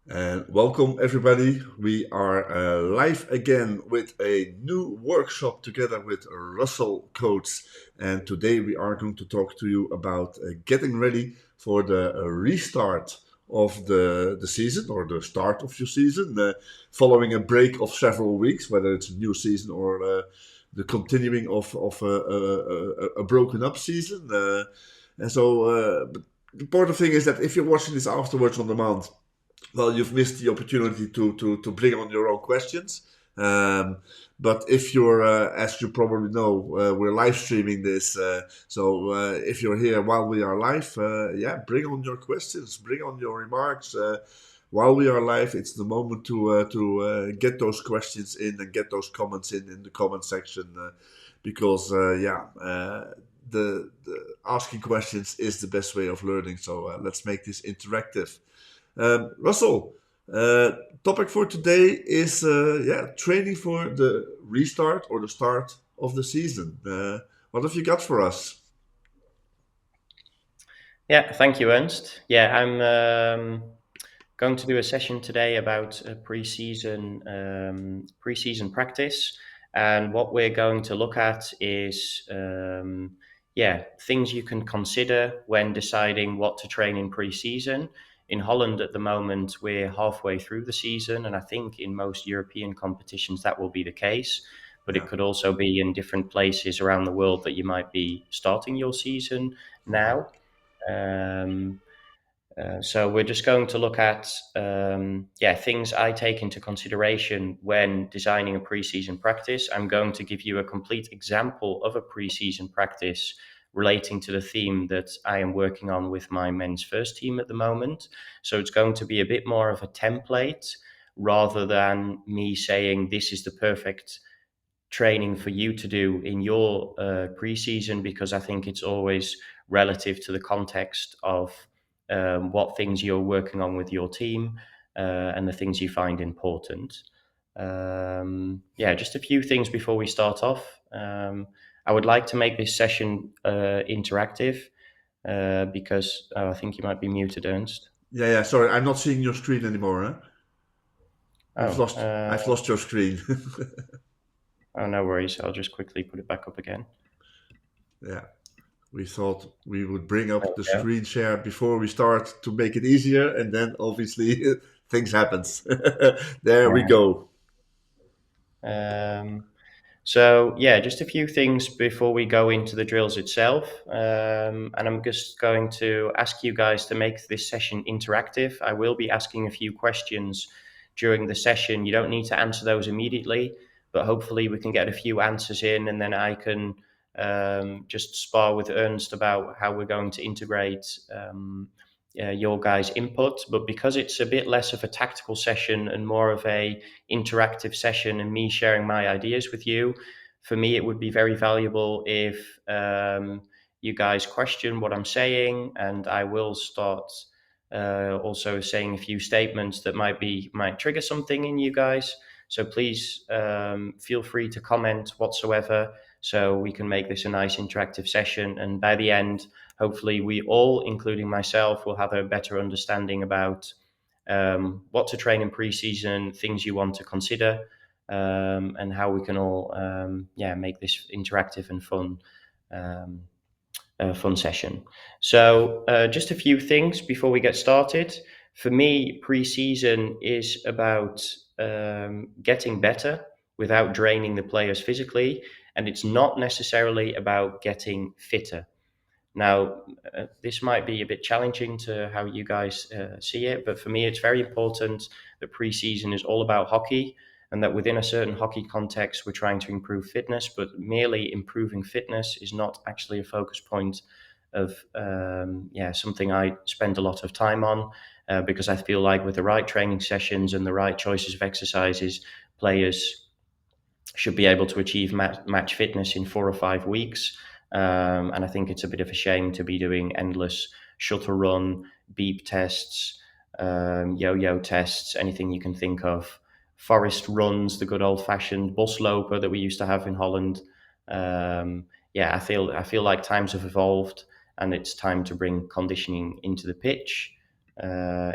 And welcome, everybody. We are live again with a new workshop together with Russell Coates. And today we are going to talk to you about getting ready for the restart of the season or the start of your season, following a break of several weeks, whether it's a new season or the continuing of a broken up season. But the important thing is that if you're watching this afterwards on demand, well, you've missed the opportunity to bring on your own questions. Um, but if you're, as you probably know, we're live streaming this. So if you're here while we are live, yeah, bring on your questions, bring on your remarks. While we are live, it's the moment to get those questions in and get those comments in the comment section, because the asking questions is the best way of learning. So let's make this interactive. Russell, uh, topic for today is training for the restart or the start of the season. What have you got for us? Yeah, thank you, Ernst. Yeah, I'm going to do a session today about pre-season practice, and what we're going to look at is things you can consider when deciding what to train in pre-season. In Holland at the moment, we're halfway through the season, and I think in most European competitions that will be the case. But it Yeah. could also be in different places around the world that you might be starting your season Mhm. now. Um, so we're just going to look at things I take into consideration when designing a preseason practice. I'm going to give you a complete example of a preseason practice relating to the theme that I am working on with my men's first team at the moment. So it's going to be a bit more of a template rather than me saying this is the perfect training for you to do in your preseason, because I think it's always relative to the context of what things you're working on with your team and the things you find important. Just a few things before we start off. I would like to make this session interactive because I think you might be muted, Ernst. Yeah, yeah. Sorry, I'm not seeing your screen anymore. Huh? Oh, I've lost your screen. no worries. I'll just quickly put it back up again. Yeah, we thought we would bring There up the we go. screen share before we start to make it easier, and then obviously things happens. There we go. Um, So, just a few things before we go into the drills itself. And I'm just going to ask you guys to make this session interactive. I will be asking a few questions during the session. You don't need to answer those immediately, but hopefully we can get a few answers in, and then I can just spar with Ernst about how we're going to integrate your guys' input. But because it's a bit less of a tactical session and more of a interactive session and me sharing my ideas with you, for me, it would be very valuable if you guys question what I'm saying, and I will start also saying a few statements that might trigger something in you guys. So please feel free to comment whatsoever, so we can make this a nice interactive session. And by the end, hopefully, we all, including myself, will have a better understanding about what to train in preseason, things you want to consider, and how we can all make this interactive and um, fun session. So just a few things before we get started. For me, preseason is about getting better without draining the players physically, and it's not necessarily about getting fitter. Now, this might be a bit challenging to how you guys see it, but for me, it's very important that preseason is all about hockey, and that within a certain hockey context, we're trying to improve fitness, but merely improving fitness is not actually a focus point of something I spend a lot of time on, because I feel like with the right training sessions and the right choices of exercises, players should be able to achieve match fitness in 4 or 5 weeks. And I think it's a bit of a shame to be doing endless shuttle run, beep tests, yo-yo tests, anything you can think of. Forest runs, the good old-fashioned busloper that we used to have in Holland. I feel like times have evolved, and it's time to bring conditioning into the pitch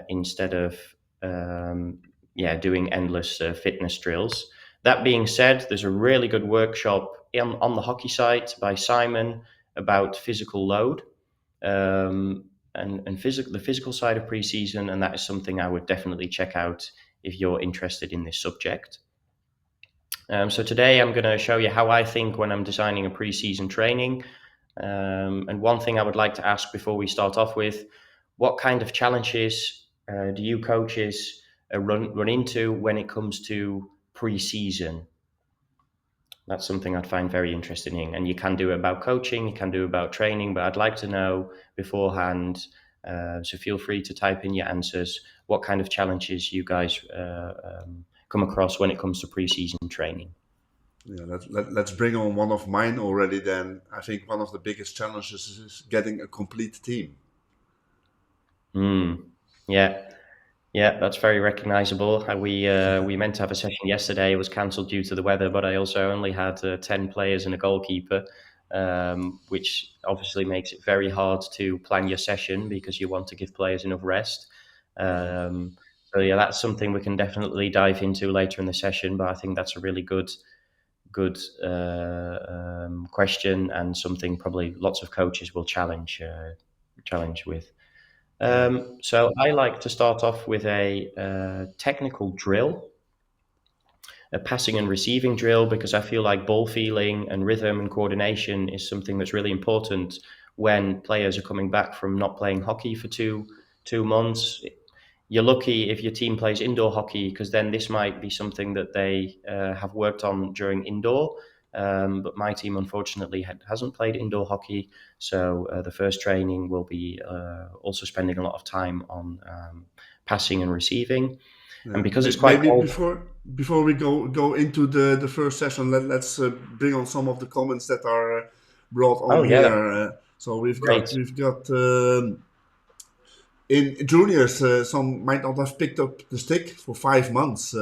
instead of doing endless fitness drills. That being said, there's a really good workshop on the hockey site by Simon about physical load, and the physical side of preseason, and that is something I would definitely check out if you're interested in this subject. So today I'm going to show you how I think when I'm designing a preseason training. And one thing I would like to ask before we start off with, what kind of challenges do you coaches run into when it comes to preseason? That's something I'd find very interesting. And you can do it about coaching, you can do it about training, but I'd like to know beforehand. So feel free to type in your answers. What kind of challenges you guys come across when it comes to preseason training? Yeah, let's bring on one of mine already then. I think one of the biggest challenges is getting a complete team. Mm, yeah, yeah, that's very recognizable. We meant to have a session yesterday. It was cancelled due to the weather, but I also only had 10 players and a goalkeeper, which obviously makes it very hard to plan your session because you want to give players enough rest. Um, so yeah, that's something we can definitely dive into later in the session. But I think that's a really good question, and something probably lots of coaches will challenge with. Yeah. So I like to start off with a technical drill, a passing and receiving drill, because I feel like ball feeling and rhythm and coordination is something that's really important when players are coming back from not playing hockey for two months. You're lucky if your team plays indoor hockey, because then this might be something that they have worked on during indoor. But my team, unfortunately, hasn't played indoor hockey, so the first training will be also spending a lot of time on passing and receiving. And Yeah. because it's quite Maybe cold. before we go into the first session, let's bring on some of the comments that are brought on Oh yeah, that's here. So great. we've got in juniors, some might not have picked up the stick for 5 months.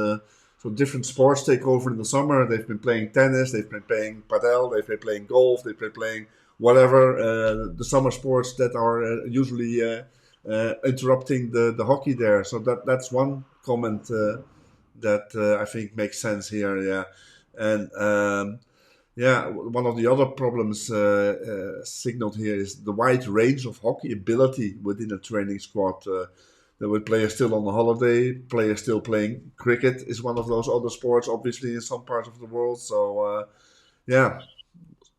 So different sports take over in the summer. They've been playing tennis, they've been playing padel, they've been playing golf, they've been playing whatever the summer sports that are usually interrupting the hockey there. So that's one comment that I think makes sense here. Yeah, and yeah, one of the other problems signaled here is the wide range of hockey ability within a training squad. There were players still on the holiday, players still playing cricket is one of those other sports, obviously in some parts of the world. So yeah,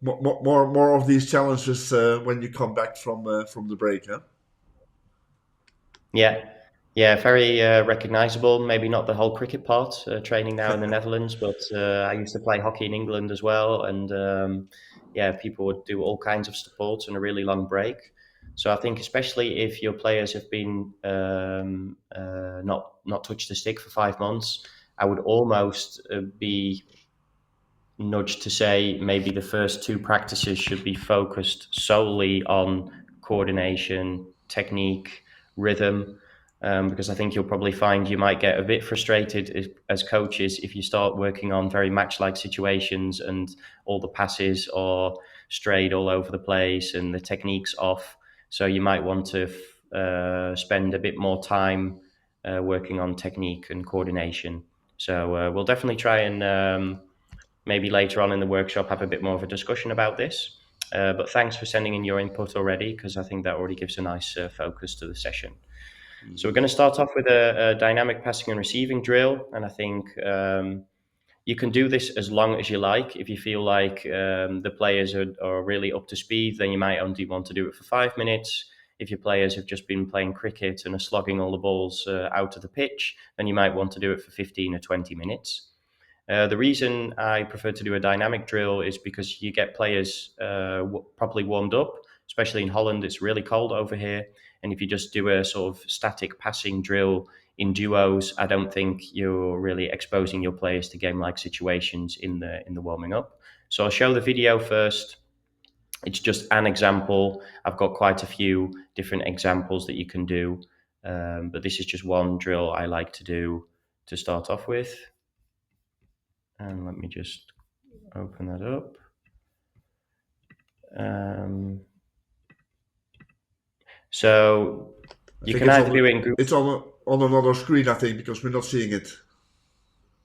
more of these challenges when you come back from the break, huh? Yeah, yeah, very recognizable. Maybe not the whole cricket part, training now in the Netherlands, but I used to play hockey in England as well. And yeah, people would do all kinds of sports on a really long break. So I think, especially if your players have been not touched the stick for 5 months, I would almost be nudge to say maybe the first two practices should be focused solely on coordination, technique, rhythm, because I think you'll probably find you might get a bit frustrated as coaches if you start working on very match-like situations and all the passes are strayed all over the place and the technique's off. So you might want to spend a bit more time working on technique and coordination. So we'll definitely try and maybe later on in the workshop have a bit more of a discussion about this. But thanks for sending in your input already, because I think that already gives a nice focus to the session. So we're Mhm. going to start off with a dynamic passing and receiving drill, and I think you can do this as long as you like. If you feel like the players are really up to speed, then you might only want to do it for 5 minutes. If your players have just been playing cricket and are slogging all the balls out of the pitch, then you might want to do it for 15 or 20 minutes. The reason I prefer to do a dynamic drill is because you get players properly warmed up, especially in Holland. It's really cold over here. And if you just do a sort of static passing drill in duos, I don't think you're really exposing your players to game-like situations in the warming up. So I'll show the video first. It's just an example. I've got quite a few different examples that you can do, but this is just one drill I like to do to start off with. And let me just open that up. So I you think can either do it in groups. it's on another screen, I think, because we're not seeing it.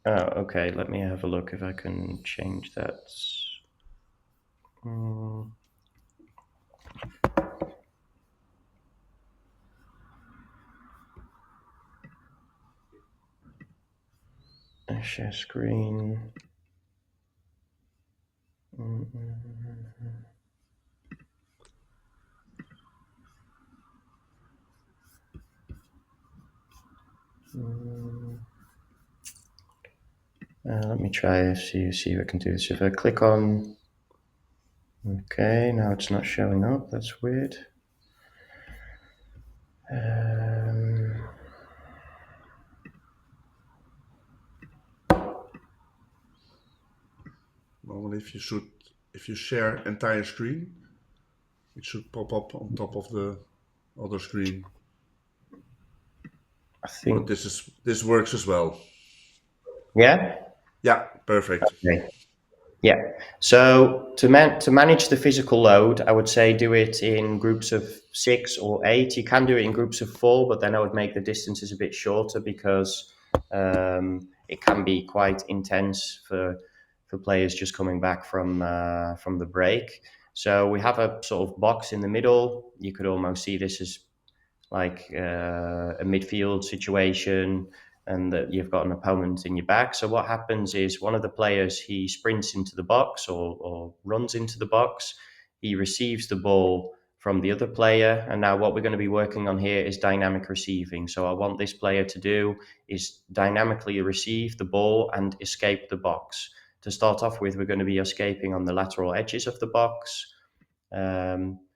Oh, okay. Let me have a look if I can change that. Share screen. Let me try see if I can do this. If I click on, okay, now it's not showing up. That's weird. Normally, if you share entire screen, it should pop up on top of the other screen. I think But this works as well. Yeah. Yeah, perfect. Okay. Yeah. So to manage the physical load, I would say do it in groups of 6 or 8. You can do it in groups of 4, but then I would make the distances a bit shorter because it can be quite intense for players just coming back from the break. So we have a sort of box in the middle. You could almost see this as like a midfield situation, and that you've got an opponent in your back. So what happens is one of the players, he sprints into the box or runs into the box. He receives the ball from the other player. And now what we're going to be working on here is dynamic receiving. So I want this player to do is dynamically receive the ball and escape the box. To start off with, we're going to be escaping on the lateral edges of the box.